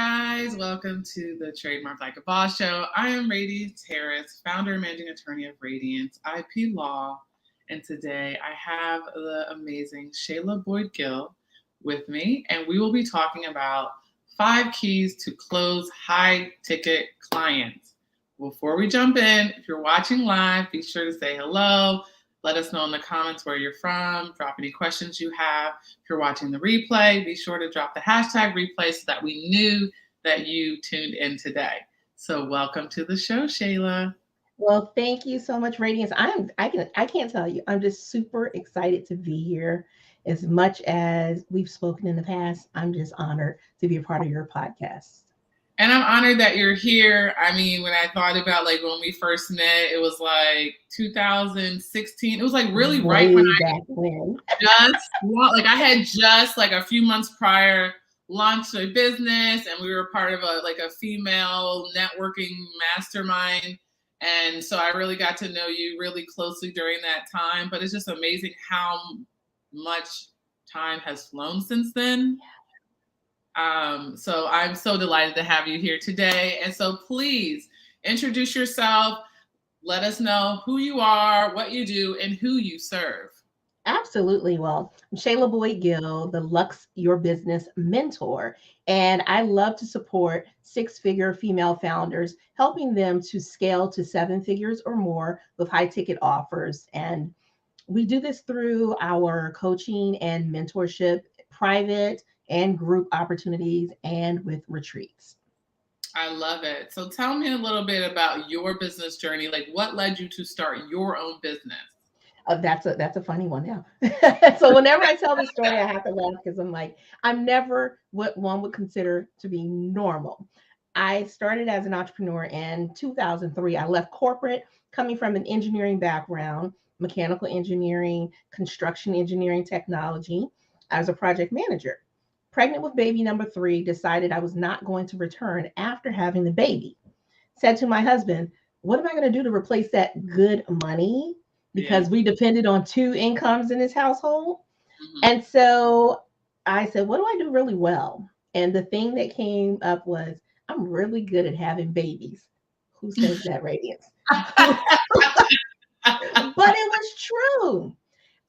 guys. Welcome to the Trademark Like a Boss show. I am Radiance Harris, founder and managing attorney of Radiance IP Law. And today I have the amazing Shayla Boyd-Gill with me, and we will be talking about 5 keys to close high-ticket clients. Before we jump in, if you're watching live, be sure to say hello. Let us know in the comments where you're from. Drop any questions you have. If you're watching the replay, be sure to drop the hashtag replay so that we knew that you tuned in today. So welcome to the show, Shayla. Well, thank you so much, Radiance. I can't tell you. I'm just super excited to be here. As much as we've spoken in the past, I'm just honored to be a part of your podcast. And I'm honored that you're here. I mean, when I thought about like when we first met, it was like 2016. It was like really right when I had just like a few months prior launched a business, and we were part of a female networking mastermind. And so I really got to know you really closely during that time. But it's just amazing how much time has flown since then. So I'm so delighted to have you here today. And so please introduce yourself. Let us know who you are, what you do, and who you serve. Absolutely. Well, I'm Shayla Boyd-Gill, the Lux Your Business mentor, and I love to support 6-figure female founders, helping them to scale to 7 figures or more with high ticket offers. And we do this through our coaching and mentorship, private and group opportunities, and with retreats. I love it. So tell me a little bit about your business journey. Like, what led you to start your own business? That's a funny one now. So whenever I tell the story, I have to laugh because I'm never what one would consider to be normal. I started as an entrepreneur in 2003. I left corporate, coming from an engineering background, mechanical engineering, construction engineering, technology. I was a project manager. Pregnant with baby number 3, decided I was not going to return after having the baby. Said to my husband, what am I going to do to replace that good money? Because we depended on 2 incomes in this household. Mm-hmm. And so I said, what do I do really well? And the thing that came up was, I'm really good at having babies. Who says that, Radiance? But it was true.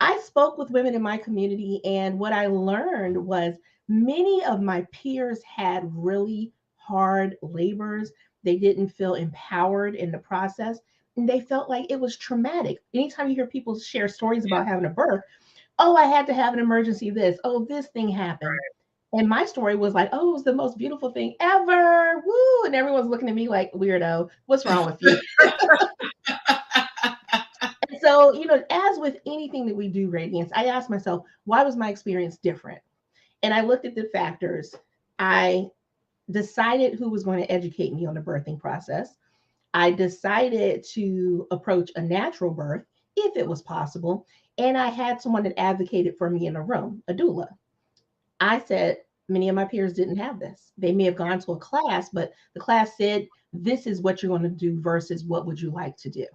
I spoke with women in my community, and what I learned was many of my peers had really hard labors. They didn't feel empowered in the process, and they felt like it was traumatic. Anytime you hear people share stories about having a birth, oh, I had to have an emergency this, oh, this thing happened. Right. And my story was like, oh, it was the most beautiful thing ever. Woo. And everyone's looking at me like, weirdo, what's wrong with you? So, as with anything that we do, Radiance, I asked myself, why was my experience different? And I looked at the factors. I decided who was going to educate me on the birthing process. I decided to approach a natural birth if it was possible. And I had someone that advocated for me in a room, a doula. I said, many of my peers didn't have this. They may have gone to a class, but the class said, this is what you're going to do versus what would you like to do?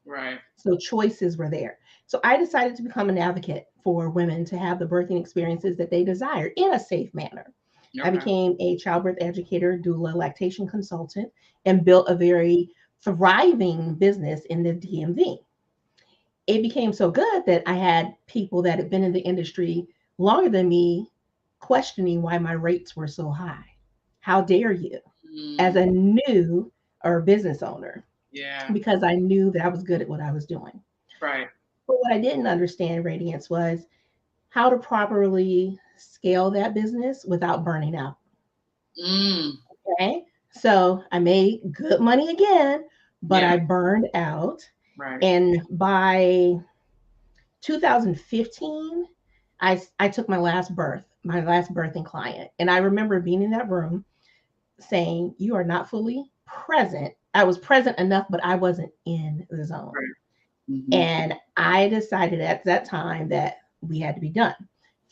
Right. So choices were there. So I decided to become an advocate for women to have the birthing experiences that they desire in a safe manner. Okay. I became a childbirth educator, doula, lactation consultant, and built a very thriving business in the DMV. It became so good that I had people that had been in the industry longer than me questioning why my rates were so high. How dare you? As a new or business owner. Yeah. Because I knew that I was good at what I was doing. Right. But what I didn't understand, Radiance, was how to properly scale that business without burning out. Okay. So I made good money again, but I burned out. Right. And by 2015, I took my last birthing client. And I remember being in that room saying, you are not fully present. I was present enough, but I wasn't in the zone. Right. Mm-hmm. And I decided at that time that we had to be done.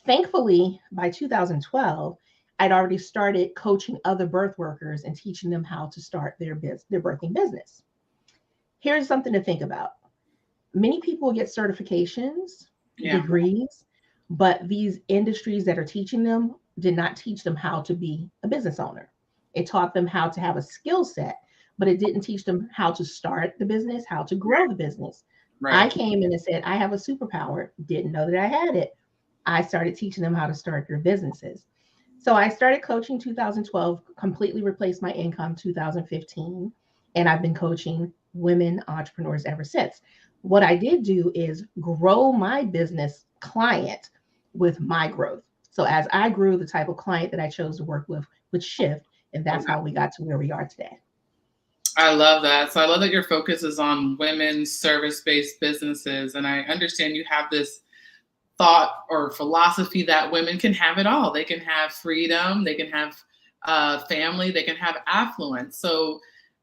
Thankfully, by 2012, I'd already started coaching other birth workers and teaching them how to start their birthing business. Here's something to think about. Many people get certifications, degrees, but these industries that are teaching them did not teach them how to be a business owner. It taught them how to have a skill set, but it didn't teach them how to start the business, how to grow the business. I Right. came in and said, I have a superpower. Didn't know that I had it. I started teaching them how to start their businesses. So I started coaching 2012, completely replaced my income 2015, and I've been coaching women entrepreneurs ever since. What I did do is grow my business client with my growth. So as I grew, the type of client that I chose to work with would shift, and that's Okay. how we got to where we are today. I love that. So I love that your focus is on women's service-based businesses. And I understand you have this thought or philosophy that women can have it all. They can have freedom, they can have family, they can have affluence. So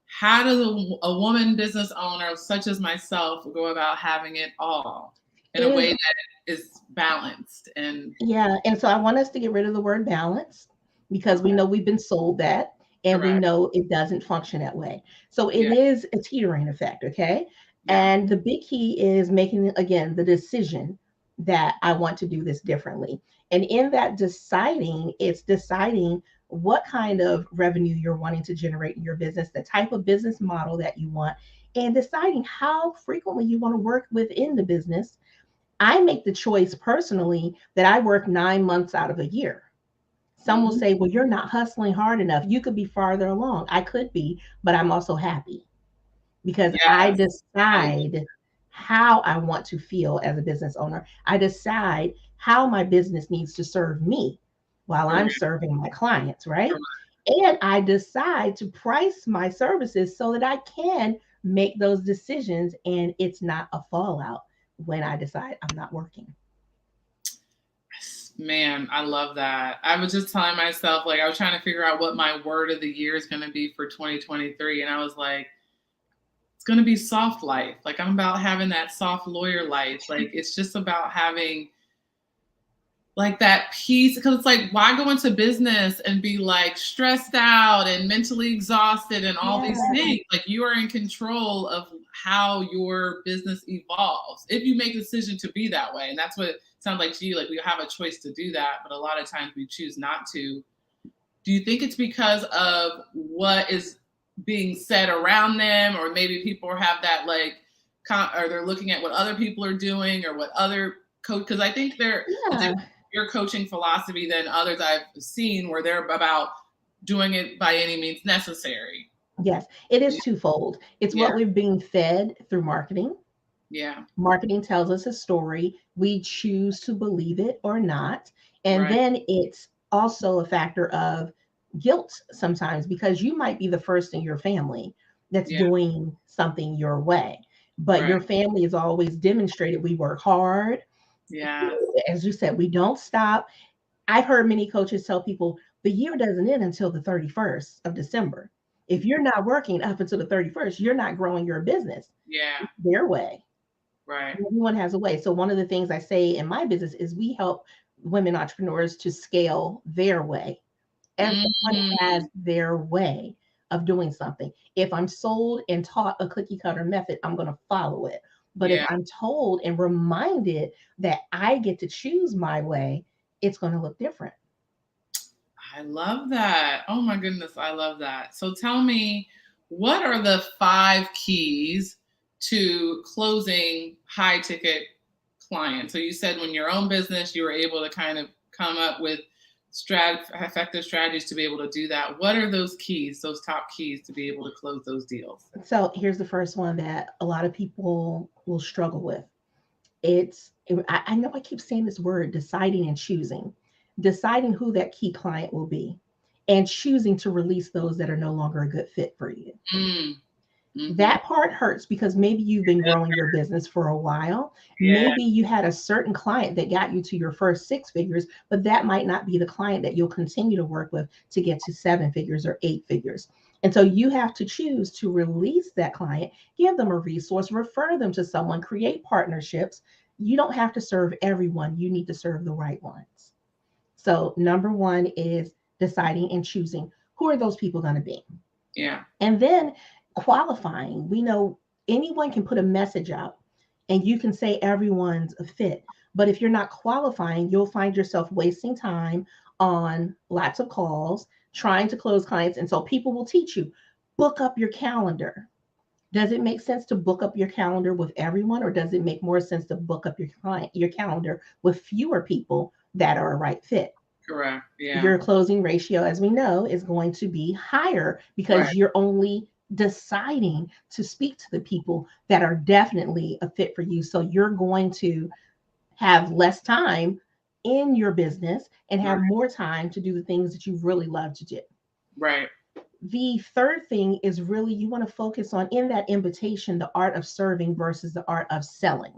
how does a woman business owner such as myself go about having it all in It a is, way that is balanced and yeah. And so I want us to get rid of the word balance because we okay, know we've been sold that and we correct. know it doesn't function that way. So it Yeah, is a teetering effect. Okay. yeah. And the big key is making, again, the decision that I want to do this differently. And in that deciding, it's deciding what kind of revenue you're wanting to generate in your business, the type of business model that you want, and deciding how frequently you want to work within the business. I make the choice personally that I work 9 months out of a year. Some will Mhm. say, well, you're not hustling hard enough. You could be farther along. I could be, but I'm also happy because I Yes. I decide how I want to feel as a business owner. I decide how my business needs to serve me while I'm correct, serving my clients, right? correct. And I decide to price my services so that I can make those decisions and it's not a fallout when I decide I'm not working. Man, I love that. I was just telling myself, like, I was trying to figure out what my word of the year is going to be for 2023. And I was like, it's going to be soft life. Like, I'm about having that soft lawyer life. Like, it's just about having like that peace. Because it's like, why go into business and be like stressed out and mentally exhausted and all these Yeah. things? Like, you are in control of how your business evolves if you make a decision to be that way. And that's what it sounds like to you. Like, we have a choice to do that, but a lot of times we choose not to. Do you think it's because of what is being said around them, or maybe people have that like, or they're looking at what other people are doing or what other coach? Because I think it's a Yeah. your coaching philosophy than others I've seen, where they're about doing it by any means necessary. Yes. It is twofold. It's Yeah, what we're being fed through marketing. yeah, Marketing tells us a story. We choose to believe it or not. And right, then it's also a factor of guilt sometimes because you might be the first in your family that's yeah, doing something your way. But right, your family has always demonstrated we work hard. yeah, As you said, we don't stop. I've heard many coaches tell people the year doesn't end until the 31st of December. If you're not working up until the 31st, you're not growing your business. yeah, It's their way. right. Everyone has a way. So one of the things I say in my business is we help women entrepreneurs to scale their way. Everyone has Mm, their way of doing something. If I'm sold and taught a cookie cutter method, I'm going to follow it. But if yeah. I'm told and reminded that I get to choose my way, it's going to look different. I love that. Oh my goodness, I love that. So tell me, what are the 5 keys to closing high ticket clients? So you said when your own business, you were able to kind of come up with effective strategies to be able to do that. What are those keys, those top keys to be able to close those deals? So here's the first one that a lot of people will struggle with. I know I keep saying this word, deciding and choosing, deciding who that key client will be, and choosing to release those that are no longer a good fit for you. Mm, hmm. That part hurts because maybe you've been growing your business for a while. Yeah, Maybe you had a certain client that got you to your first 6 figures, but that might not be the client that you'll continue to work with to get to 7 figures or 8 figures. And so you have to choose to release that client, give them a resource, refer them to someone, create partnerships. You don't have to serve everyone, you need to serve the right ones. So, number one is deciding and choosing who are those people going to be. yeah, And then qualifying. We know anyone can put a message out and you can say everyone's a fit. But if you're not qualifying, you'll find yourself wasting time on lots of calls trying to close clients. And so people will teach you, book up your calendar. Does it make sense to book up your calendar with everyone, or does it make more sense to book up your calendar with fewer people that are a right fit? Correct. Yeah. Your closing ratio, as we know, is going to be higher because you're only deciding to speak to the people that are definitely a fit for you. So you're going to have less time in your business and have more time to do the things that you really love to do. Right. The third thing is really you want to focus on, in that invitation, the art of serving versus the art of selling.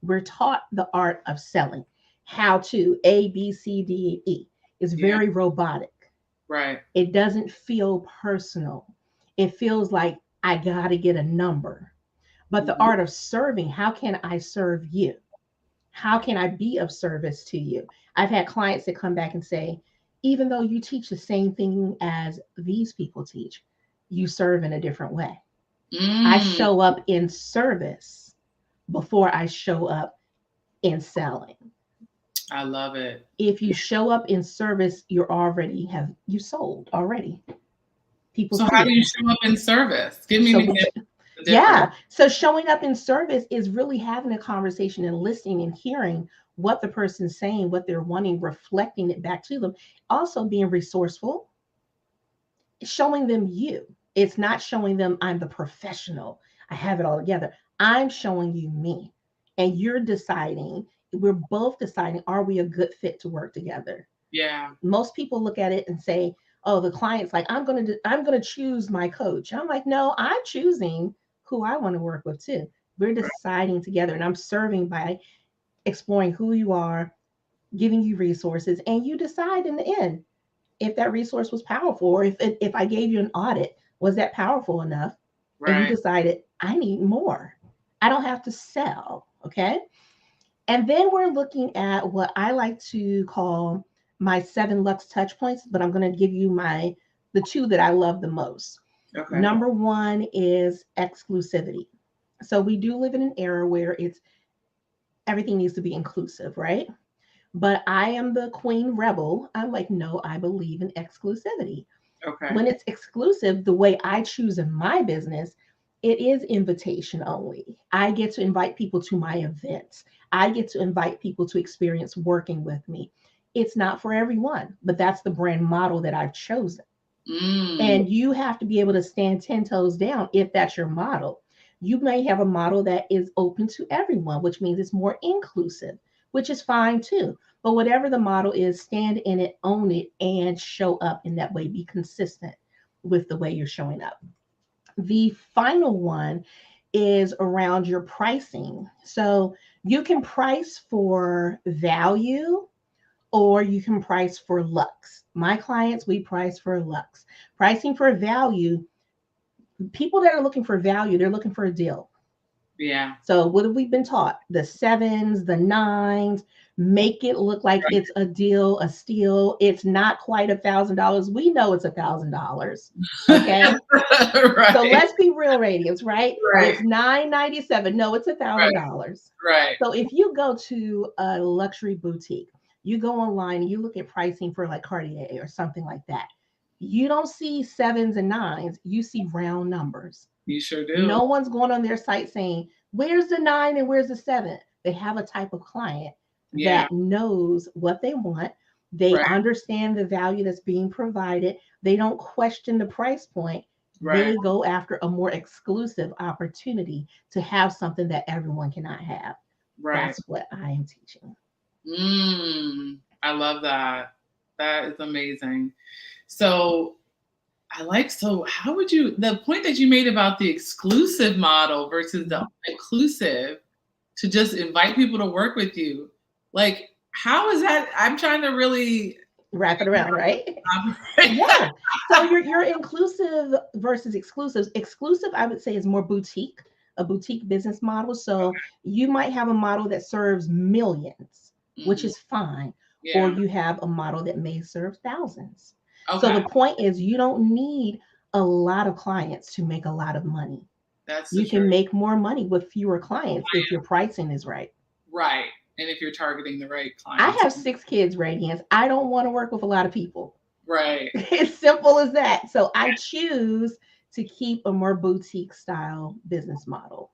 We're taught the art of selling, how to A, B, C, D, E. It's very robotic. Right. It doesn't feel personal. It feels like I got to get a number. But the art of serving, how can I serve you? How can I be of service to you? I've had clients that come back and say, even though you teach the same thing as these people teach, you serve in a different way. I show up in service before I show up in selling. I love it. If you show up in service, you sold already. People. So how do you show up in service? Give me an example. Yeah. So showing up in service is really having a conversation and listening and hearing what the person's saying, what they're wanting, reflecting it back to them. Also being resourceful, showing them you. It's not showing them I'm the professional, I have it all together. I'm showing you me. And you're deciding, we're both deciding, are we a good fit to work together? Yeah. Most people look at it and say, oh, the client's like, I'm going to choose my coach. I'm like, no, I'm choosing who I want to work with too. We're deciding together, and I'm serving by exploring who you are, giving you resources, and you decide in the end if that resource was powerful, or if I gave you an audit, was that powerful enough? Right. And you decided, I need more. I don't have to sell. Okay. And then we're looking at what I like to call my 7 Lux touch points, but I'm going to give you the 2 that I love the most. Okay. Number 1 is exclusivity. So we do live in an era where everything needs to be inclusive, right? But I am the queen rebel. I'm like, no, I believe in exclusivity. Okay. When it's exclusive, the way I choose in my business, it is invitation only. I get to invite people to my events. I get to invite people to experience working with me. It's not for everyone, but that's the brand model that I've chosen. And you have to be able to stand 10 toes down if that's your model. You may have a model that is open to everyone, which means it's more inclusive, which is fine too. But whatever the model is, stand in it, own it, and show up in that way. Be consistent with the way you're showing up. The final one is around your pricing. So you can price for value or you can price for lux. My clients, we price for lux. Pricing for value, people that are looking for value, they're looking for a deal. Yeah. So what have we been taught? The 7s, the 9s, make it look like it's a deal, a steal. It's not quite $1,000. We know it's $1,000. Okay. Right. So let's be real, radiance, right? It's $997. No, it's $1,000. Right. So if you go to a luxury boutique, you go online and you look at pricing for like Cartier or something like that. You don't see 7s and 9s. You see round numbers. You sure do. No one's going on their site saying, where's the 9 and where's the 7? They have a type of client that knows what they want. They understand the value that's being provided. They don't question the price point. They go after a more exclusive opportunity to have something that everyone cannot have. That's what I am teaching. I love that. That is amazing. So how would you, the point that you made about the exclusive model versus the inclusive, to just invite people to work with you, like, how is that? I'm trying to really wrap it around, right? Yeah. So your inclusive versus exclusive. Exclusive, I would say, is more boutique, a boutique business model. So you might have a model that serves millions, which is fine. Yeah. Or you have a model that may serve thousands. Okay. So the point is, you don't need a lot of clients to make a lot of money. You can make more money with fewer clients if your pricing is right. Right. And if you're targeting the right clients. I have 6 kids, Radiance. I don't want to work with a lot of people. Right. It's simple as that. So I choose to keep a more boutique style business model.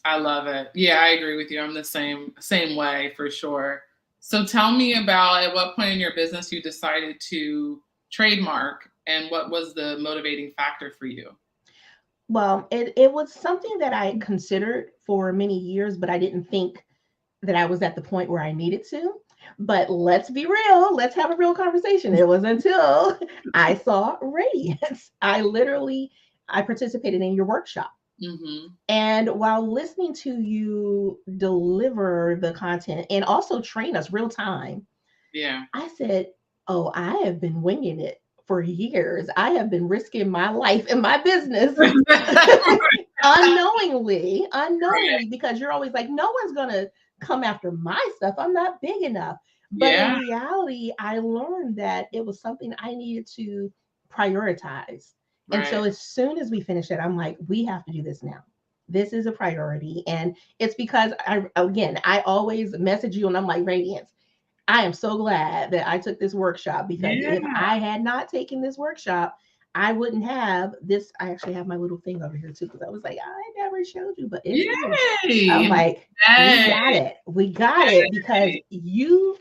I love it. Yeah, I agree with you. I'm the same way for sure. So tell me about at what point in your business you decided to trademark and what was the motivating factor for you? Well, it was something that I considered for many years, but I didn't think that I was at the point where I needed to. But let's be real. Let's have a real conversation. It was until I saw Radiance. I participated in your workshop. Mm-hmm. And while listening to you deliver the content and also train us real time, Yeah. I said, oh, I have been winging it for years. I have been risking my life and my business unknowingly, Right. because you're always like, no one's going to come after my stuff. I'm not big enough. But in Yeah. reality, I learned that it was something I needed to prioritize. And so Right. as soon as we finished it, I'm like, we have to do this now. This is a priority. And it's because I always message you and I'm like, Radiance, I am so glad that I took this workshop, because Yeah. if I had not taken this workshop, I wouldn't have this. I actually have my little thing over here too, because I was like, I never showed you, but it's here. I'm Yay. like, we got Yay. it. We got it, because you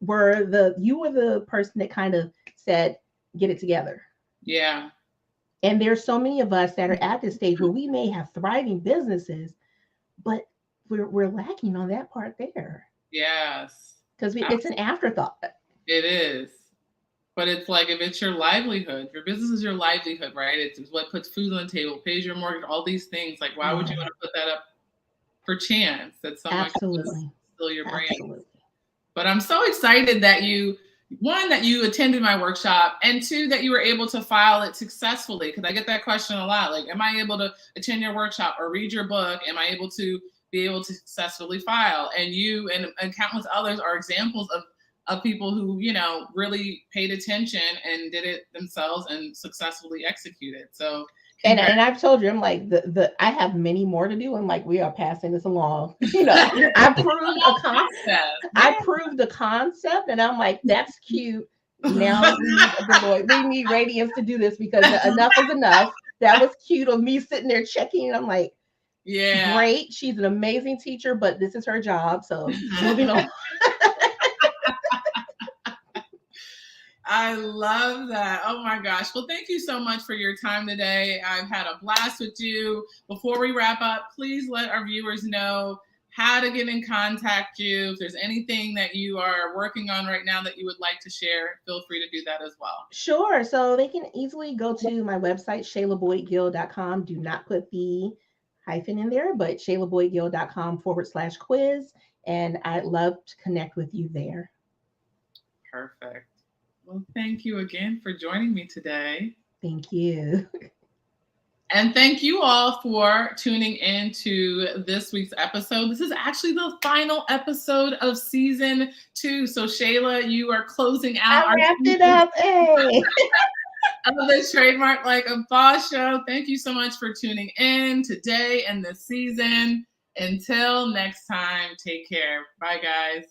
were the person that kind of said, get it together. Yeah. And there's so many of us that are at this stage where we may have thriving businesses, but we're lacking on that part there, Yes. because it's an afterthought. It is. But it's like, if it's your livelihood, your business is your livelihood, right? It's what puts food on the table, pays your mortgage, all these things. Like, why would you want to put that up for chance that someone can Absolutely. steal your brand? Absolutely. But I'm so excited that one, that you attended my workshop, and two, that you were able to file it successfully. Because I get that question a lot. Like, am I able to attend your workshop or read your book? Am I able to successfully file? And you and countless others are examples of people who, really paid attention and did it themselves and successfully executed. So And I've told you, I'm like, I have many more to do. I'm like, we are passing this along. I proved the concept, and I'm like, that's cute. Now we need Radiance to do this, because enough is enough. That was cute of me sitting there checking. I'm like, yeah, great. She's an amazing teacher, but this is her job. So moving on. I love that. Oh my gosh. Well, thank you so much for your time today. I've had a blast with you. Before we wrap up, please let our viewers know how to get in contact you. If there's anything that you are working on right now that you would like to share, feel free to do that as well. Sure. So they can easily go to my website, ShaylaBoyd-Gill.com. Do not put the hyphen in there, but ShaylaBoyd-Gill.com/quiz. And I'd love to connect with you there. Perfect. Well, thank you again for joining me today. Thank you. And thank you all for tuning in to this week's episode. This is actually the final episode of season 2. So Shayla, you are closing out. I wrapped it up. Hey. Of the Trademark Like a Boss show. Thank you so much for tuning in today and this season. Until next time, take care. Bye, guys.